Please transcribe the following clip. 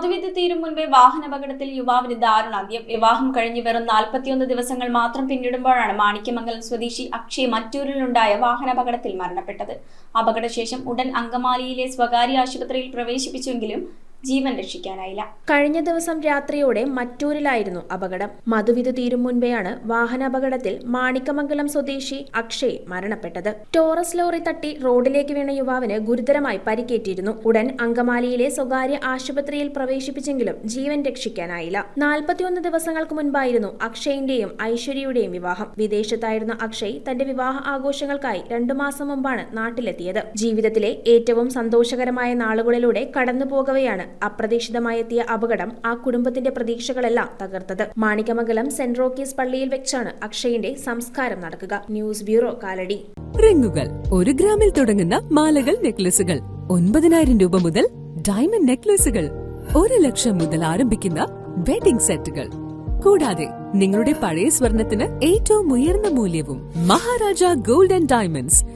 മധുവിധി തീരും മുൻപേ വാഹനാപകടത്തിൽ യുവാവിന് ദാരുണാന്ത്യം. വിവാഹം കഴിഞ്ഞ് വെറും 41 ദിവസങ്ങൾ മാത്രം പിന്നിടുമ്പോഴാണ് മാണിക്യമംഗലം സ്വദേശി അക്ഷയ് മറ്റൂരിലുണ്ടായ വാഹനാപകടത്തിൽ മരണപ്പെട്ടത്. അപകടശേഷം ഉടൻ അങ്കമാലിയിലെ സ്വകാര്യ ആശുപത്രിയിൽ പ്രവേശിപ്പിച്ചെങ്കിലും ജീവൻ രക്ഷിക്കാനായില്ല. കഴിഞ്ഞ ദിവസം രാത്രിയോടെ മറ്റൂരിലായിരുന്നു അപകടം. മധുവിധി തീരും മുൻപെയാണ് വാഹനാപകടത്തിൽ മാണിക്യമംഗലം സ്വദേശി അക്ഷയ് മരണപ്പെട്ടത്. ടോറസ് ലോറി തട്ടി റോഡിലേക്ക് വീണ യുവാവിന് ഗുരുതരമായി പരിക്കേറ്റിരുന്നു. ഉടൻ അങ്കമാലിയിലെ സ്വകാര്യ ആശുപത്രിയിൽ പ്രവേശിപ്പിച്ചെങ്കിലും ജീവൻ രക്ഷിക്കാനായില്ല. 41 ദിവസങ്ങൾക്ക് മുൻപായിരുന്നു അക്ഷയിന്റെയും ഐശ്വര്യയുടെയും വിവാഹം. വിദേശത്തായിരുന്ന അക്ഷയ് തന്റെ വിവാഹ ആഘോഷങ്ങൾക്കായി 2 മാസം മുമ്പാണ് നാട്ടിലെത്തിയത്. ജീവിതത്തിലെ ഏറ്റവും സന്തോഷകരമായ നാളുകളിലൂടെ കടന്നുപോകവെയാണ് അപ്രതീക്ഷിതമായി എത്തിയ അപകടം ആ കുടുംബത്തിന്റെ പ്രതീക്ഷകളെല്ലാം തകർത്തത്. മാണിക്യമംഗലം സെന്റ് റോക്കീസ് പള്ളിയിൽ വെച്ചാണ് അക്ഷയിന്റെ സംസ്കാരം നടക്കുക. News bureau, Kalady. റിങ്ങുകൾ 1 ഗ്രാമിൽ തുടങ്ങുന്ന മാലകൾ, നെക്ലസുകൾ 9,000 രൂപ മുതൽ ഡയമണ്ട് നെക്ലസുകൾ 1 ലക്ഷം മുതൽ ആരംഭിക്കുന്ന വെഡിംഗ് സെറ്റുകൾ. കൂടാതെ നിങ്ങളുടെ പഴയ സ്വർണത്തിന് ഏറ്റവും ഉയർന്ന മൂല്യവും. Maharaja gold and diamonds,